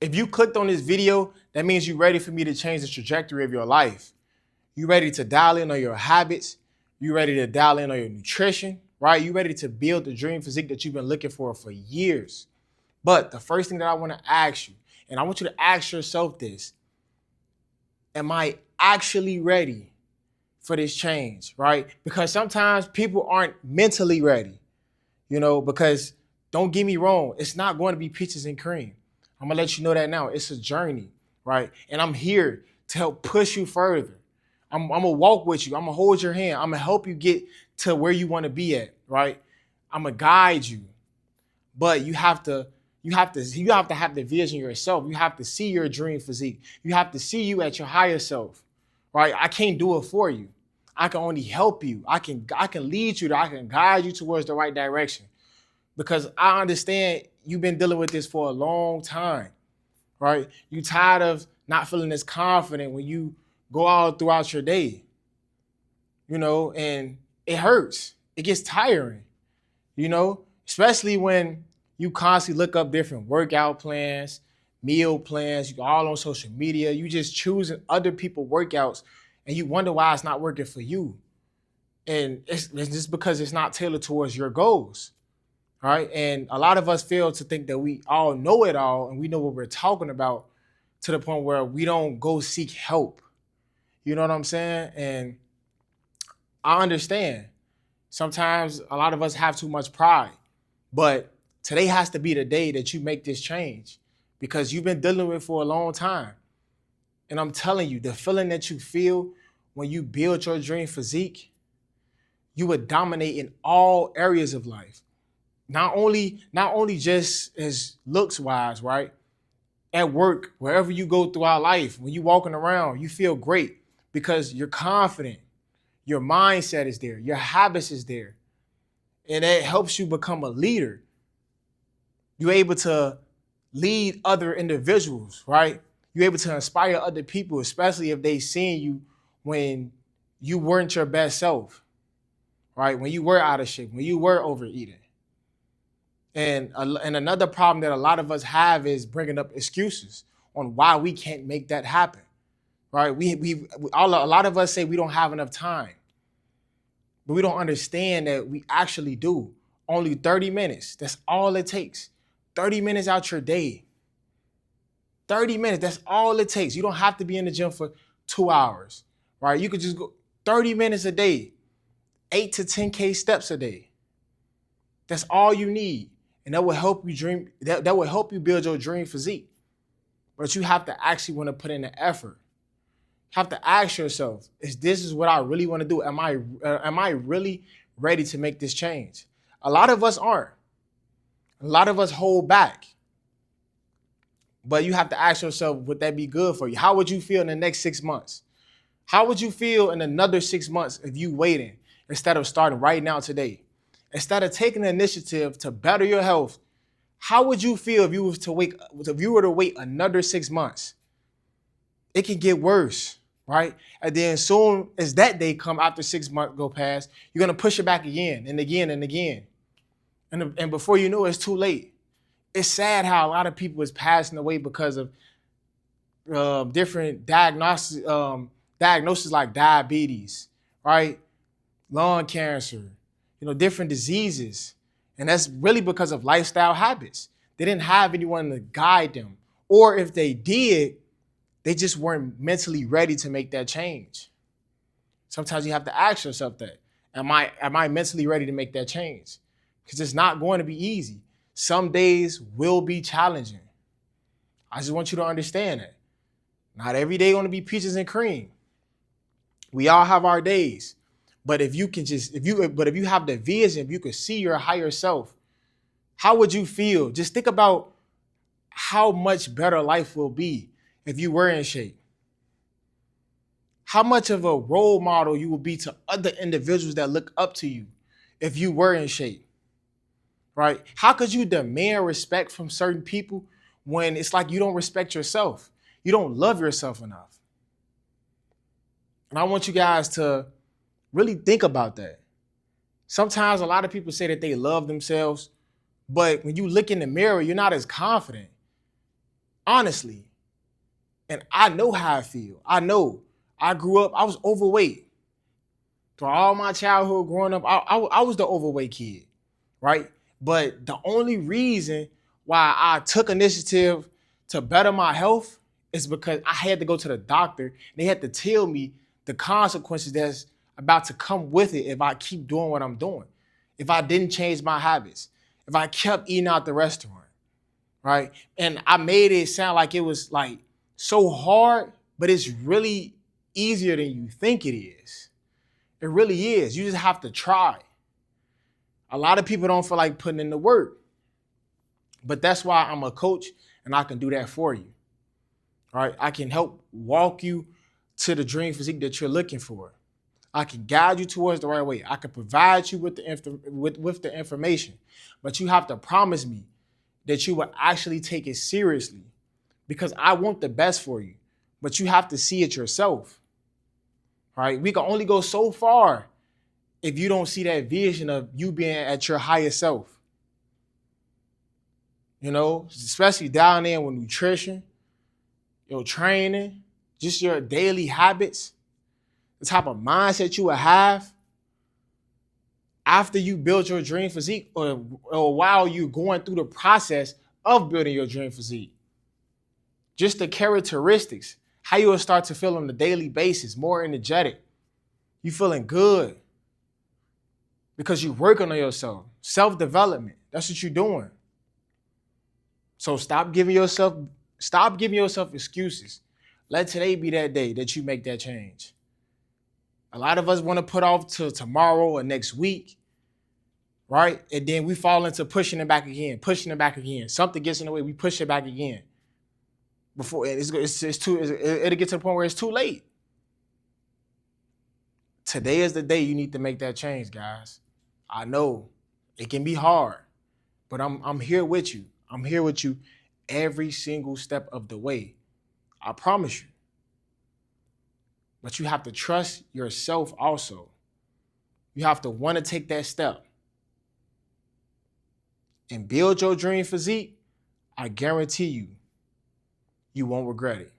If you clicked on this video, that means you're ready for me to change the trajectory of your life. You ready to dial in on your habits. You ready to dial in on your nutrition, right? You ready to build the dream physique that you've been looking for years. But the first thing that I want to ask you, and I want you to ask yourself this: am I actually ready for this change, right? Because sometimes people aren't mentally ready, because don't get me wrong, it's not going to be peaches and cream. I'm gonna let you know that now. It's a journey, right? And I'm here to help push you further. I'm gonna walk with you. I'm gonna hold your hand. I'm gonna help you get to where you want to be at, right? I'm gonna guide you, but you have to have the vision yourself. You have to see your dream physique. You have to see you at your higher self, right? I can't do it for you. I can only help you. I can lead you. I can guide you towards the right direction, because I understand you've been dealing with this for a long time, right? You tired of not feeling as confident when you go out throughout your day, and it hurts. It gets tiring, especially when you constantly look up different workout plans, meal plans, you all on social media, you just choosing other people's workouts, and you wonder why it's not working for you. And it's just because it's not tailored towards your goals, right? And a lot of us fail to think that we all know it all and we know what we're talking about, to the point where we don't go seek help. You know what I'm saying? And I understand sometimes a lot of us have too much pride, but today has to be the day that you make this change, because you've been dealing with it for a long time. And I'm telling you, the feeling that you feel when you build your dream physique, you would dominate in all areas of life. Not only just as looks wise, right? At work, wherever you go throughout life, when you're walking around, you feel great because you're confident. Your mindset is there. Your habits is there. And it helps you become a leader. You're able to lead other individuals, right? You're able to inspire other people, especially if they seen you when you weren't your best self, right? When you were out of shape, when you were overeating. And another problem that a lot of us have is bringing up excuses on why we can't make that happen, right? A lot of us say we don't have enough time, but we don't understand that we actually do. Only 30 minutes, that's all it takes. 30 minutes out your day. 30 minutes, that's all it takes. You don't have to be in the gym for 2 hours, right? You could just go 30 minutes a day, 8 to 10K steps a day. That's all you need. And that will help you dream. That will help you build your dream physique. But you have to actually want to put in the effort. You have to ask yourself, is this what I really want to do? Am I really ready to make this change? A lot of us aren't. A lot of us hold back. But you have to ask yourself, would that be good for you? How would you feel in the next 6 months? How would you feel in another 6 months if you waiting instead of starting right now today? Instead of taking the initiative to better your health, how would you feel if you were to wait another 6 months? It can get worse, right? And then soon as that day come after 6 months go past, you're gonna push it back again and again and again. And before you know it, it's too late. It's sad how a lot of people is passing away because of different diagnoses like diabetes, right? Lung cancer, different diseases. And that's really because of lifestyle habits. They didn't have anyone to guide them. Or if they did, they just weren't mentally ready to make that change. Sometimes you have to ask yourself that. Am I mentally ready to make that change? Because it's not going to be easy. Some days will be challenging. I just want you to understand that. Not every day going to be peaches and cream. We all have our days. But if you have the vision, if you could see your higher self, how would you feel? Just think about how much better life will be if you were in shape. How much of a role model you will be to other individuals that look up to you if you were in shape, right? How could you demand respect from certain people when it's like you don't respect yourself? You don't love yourself enough. And I want you guys to really think about that. Sometimes a lot of people say that they love themselves, but when you look in the mirror, you're not as confident. honestly. And I know how I feel. I know. I grew up, I was overweight. Through all my childhood growing up, I was the overweight kid, right? But the only reason why I took initiative to better my health is because I had to go to the doctor and they had to tell me the consequences that's about to come with it if I keep doing what I'm doing. If I didn't change my habits, if I kept eating out the restaurant, right? And I made it sound like it was like so hard, but it's really easier than you think it is. It really is. You just have to try. A lot of people don't feel like putting in the work, but that's why I'm a coach and I can do that for you. Right? I can help walk you to the dream physique that you're looking for. I can guide you towards the right way. I can provide you with the information, but you have to promise me that you will actually take it seriously because I want the best for you, but you have to see it yourself. Right? We can only go so far if you don't see that vision of you being at your highest self. You know, especially down there with nutrition, your training, just your daily habits, the type of mindset you will have after you build your dream physique or while you're going through the process of building your dream physique. Just the characteristics, how you will start to feel on a daily basis, more energetic. You feeling good because you're working on yourself. Self-development, that's what you're doing. So stop giving yourself excuses. Let today be that day that you make that change. A lot of us want to put off till tomorrow or next week, right? And then we fall into pushing it back again. Something gets in the way, we push it back again. Before it'll get to the point where it's too late. Today is the day you need to make that change, guys. I know it can be hard, but I'm here with you. I'm here with you every single step of the way. I promise you. But you have to trust yourself also. You have to want to take that step and build your dream physique. I guarantee you, you won't regret it.